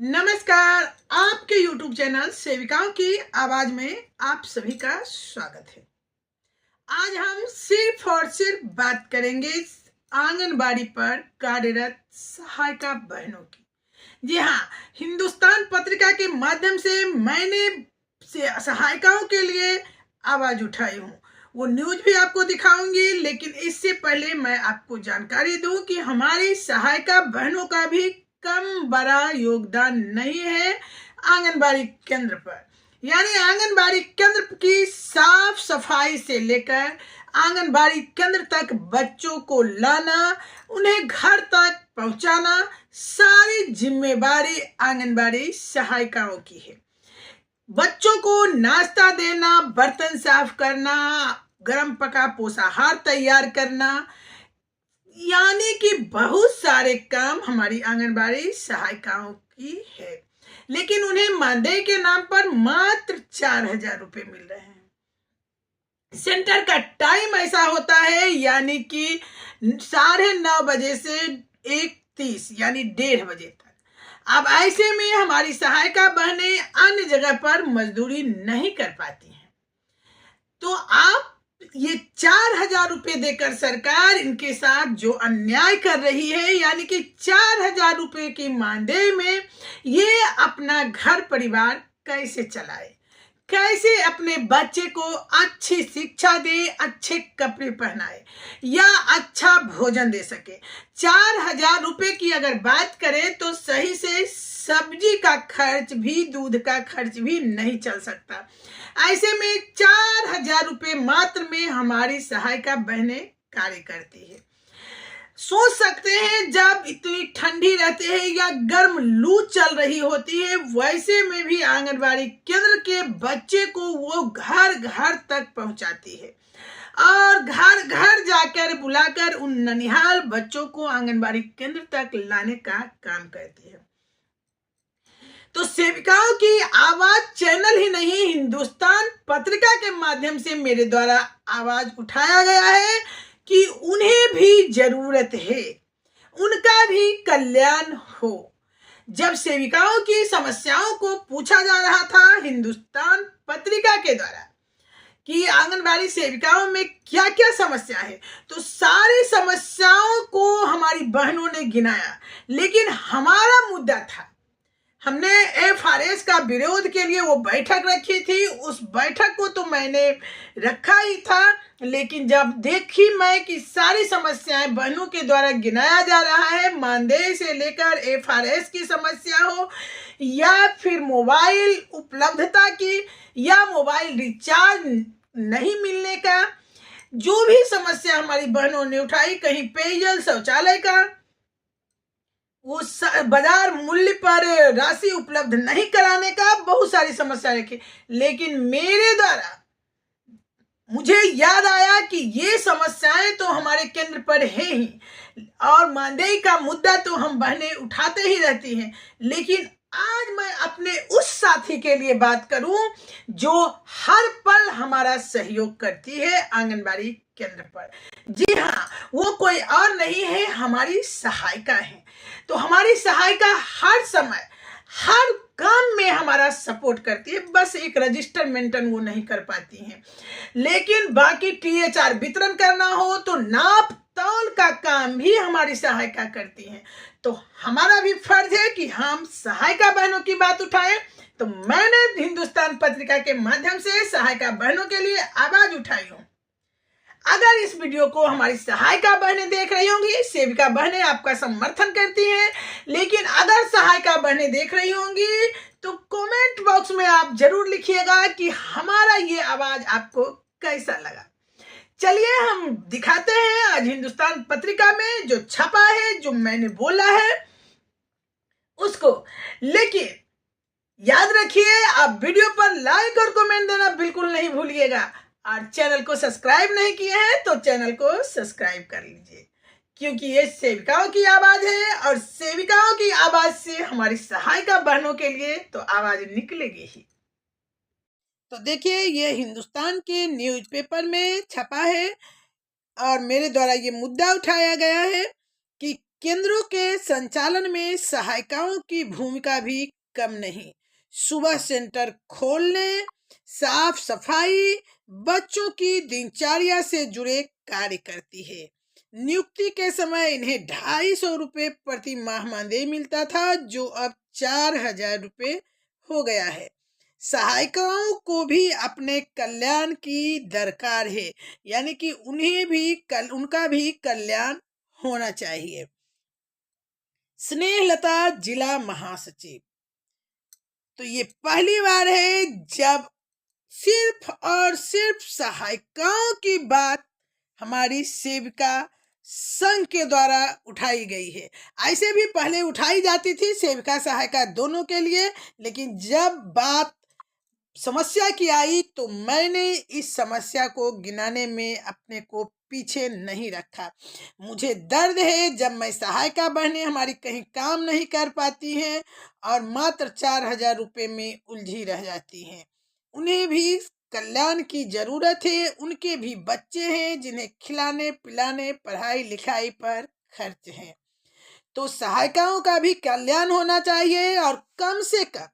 नमस्कार। आपके YouTube channel सेविकाओं की आवाज में आप सभी का स्वागत है। आज हम सिर्फ और सिर्फ बात करेंगे आंगनबाड़ी पर कार्यरत सहायिका बहनों की। जी हाँ, हिंदुस्तान पत्रिका के माध्यम से मैंने सहायिकाओं के लिए आवाज उठाई हूँ। वो न्यूज भी आपको दिखाऊंगी, लेकिन इससे पहले मैं आपको जानकारी दूं कि हमारी सहायिका बहनों का भी कम बड़ा योगदान नहीं है आंगनबाड़ी केंद्र पर। यानी आंगनबाड़ी केंद्र की साफ सफाई से लेकर आंगनबाड़ी केंद्र तक बच्चों को लाना, उन्हें घर तक पहुंचाना, सारी जिम्मेदारी आंगनबाड़ी सहायिकाओं की है। बच्चों को नाश्ता देना, बर्तन साफ करना, गरम पका पोषाहार तैयार करना, यानी कि बहुत सारे काम हमारी आंगनबाड़ी सहायिकाओं की है। लेकिन उन्हें मानदेय के नाम पर मात्र 4,000 रुपए मिल रहे हैं। सेंटर का टाइम ऐसा होता है, यानी कि 9:30 बजे से 1:30 यानी 1:30 बजे तक। अब ऐसे में हमारी सहायिका बहनें अन्य जगह पर मजदूरी नहीं कर पाती हैं। तो आप ये 4,000 रुपए देकर सरकार इनके साथ जो अन्याय कर रही है, यानी कि 4,000 रुपए की मानदेय में ये अपना घर परिवार कैसे चलाए, कैसे अपने बच्चे को अच्छी शिक्षा दे, अच्छे कपड़े पहनाए या अच्छा भोजन दे सके। 4,000 रुपए की अगर बात करें तो सही से सब्जी का खर्च भी, दूध का खर्च भी नहीं चल सकता। ऐसे में 4,000 रुपए मात्र में हमारी सहायिका बहनें कार्य करती है। सोच सकते हैं, जब इतनी ठंडी रहती है या गर्म लू चल रही होती है, वैसे में भी आंगनबाड़ी केंद्र के बच्चे को वो घर घर तक पहुंचाती है और घर घर जाकर बुलाकर उन ननिहाल बच्चों को आंगनबाड़ी केंद्र तक लाने का काम करती है। तो सेविकाओं की आवाज चैनल ही नहीं, हिंदुस्तान पत्रिका के माध्यम से मेरे द्वारा आवाज उठाया गया है कि उन्हें भी जरूरत है, उनका भी कल्याण हो। जब सेविकाओं की समस्याओं को पूछा जा रहा था हिंदुस्तान पत्रिका के द्वारा कि आंगनबाड़ी सेविकाओं में क्या क्या समस्या है, तो सारी समस्याओं को हमारी बहनों ने गिनाया। लेकिन हमारा मुद्दा था, हमने एफआरएस का विरोध के लिए वो बैठक रखी थी। उस बैठक को तो मैंने रखा ही था, लेकिन जब देखी मैं कि सारी समस्याएं बहनों के द्वारा गिनाया जा रहा है, मानदेय से लेकर एफआरएस की समस्या हो या फिर मोबाइल उपलब्धता की या मोबाइल रिचार्ज नहीं मिलने का, जो भी समस्या हमारी बहनों ने उठाई, कहीं पेयजल शौचालय का, वो बाजार मूल्य पर राशि उपलब्ध नहीं कराने का, बहुत सारी समस्या रखी। लेकिन मेरे द्वारा मुझे याद आया कि ये समस्याएं तो हमारे केंद्र पर है ही और मानदेय का मुद्दा तो हम बहनें उठाते ही रहती हैं। लेकिन आज मैं अपने उस साथी के लिए बात करूं जो हर पल हमारा सहयोग करती है आंगनबाड़ी केंद्र पर। जी हाँ, वो कोई और नहीं है, हमारी सहायिका है। तो हमारी सहायिका हर समय हर काम में हमारा सपोर्ट करती है, बस एक रजिस्टर मेंटेन वो नहीं कर पाती हैं। लेकिन बाकी टीएचआर वितरण करना हो तो नाप तौल का काम भी हमारी सहायिका करती हैं। तो हमारा भी फर्ज है कि हम सहायिका बहनों की बात उठाएं। तो मैंने हिंदुस्तान पत्रिका के माध्यम से सहायिका बहनों के लिए आवाज उठाई हूं। अगर इस वीडियो को हमारी सहायिका बहनें देख रही होंगी, सेविका बहनें आपका समर्थन करती हैं, लेकिन अगर सहायिका बहनें देख रही होंगी तो कमेंट बॉक्स में आप जरूर लिखिएगा कि हमारा ये आवाज आपको कैसा लगा। चलिए हम दिखाते हैं आज हिंदुस्तान पत्रिका में जो छपा है, जो मैंने बोला है उसको। लेकिन याद रखिए, आप वीडियो पर लाइक और कमेंट देना बिल्कुल नहीं भूलिएगा और चैनल को सब्सक्राइब नहीं किए हैं तो चैनल को सब्सक्राइब कर लीजिए, क्योंकि ये सेविकाओं की आवाज है और सेविकाओं की आवाज से हमारी सहायिका बहनों के लिए तो आवाज निकलेगी ही। तो देखिए, ये हिंदुस्तान के न्यूज़पेपर में छपा है और मेरे द्वारा ये मुद्दा उठाया गया है कि केंद्रों के संचालन में सहायिकाओं की भूमिका भी कम नहीं। सुबह सेंटर खोलने, साफ सफाई, बच्चों की दिनचर्या से जुड़े कार्य करती है। नियुक्ति के समय इन्हें 250 रुपये प्रति माह मानदेय मिलता था, जो अब 4000 रुपये हो गया है। सहायिकाओं को भी अपने कल्याण की दरकार है, यानी कि उनका भी कल्याण होना चाहिए। स्नेहलता जिला महासचिव, तो ये पहली बार है जब सिर्फ और सिर्फ सहायिकाओं की बात हमारी सेविका संघ के द्वारा उठाई गई है। ऐसे भी पहले उठाई जाती थी सेविका सहायिका दोनों के लिए, लेकिन जब बात समस्या की आई तो मैंने इस समस्या को गिनाने में अपने को पीछे नहीं रखा। मुझे दर्द है जब मैं सहायिका बहनें हमारी कहीं काम नहीं कर पाती हैं और मात्र 4000 रुपये में उलझी रह जाती हैं। उन्हें भी कल्याण की जरूरत है, उनके भी बच्चे हैं जिन्हें खिलाने पिलाने पढ़ाई लिखाई पर खर्च है। तो सहायिकाओं का भी कल्याण होना चाहिए और कम से कम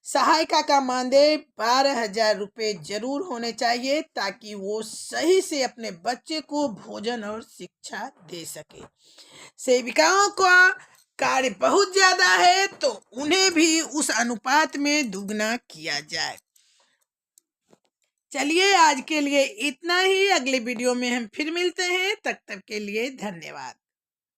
सहायिका का मानदेय 12,000 रुपये जरूर होने चाहिए, ताकि वो सही से अपने बच्चे को भोजन और शिक्षा दे सके। सेविकाओं का कार्य बहुत ज्यादा है तो उन्हें भी उस अनुपात में दुगना किया जाए। चलिए आज के लिए इतना ही, अगले वीडियो में हम फिर मिलते हैं, तब तक के लिए धन्यवाद।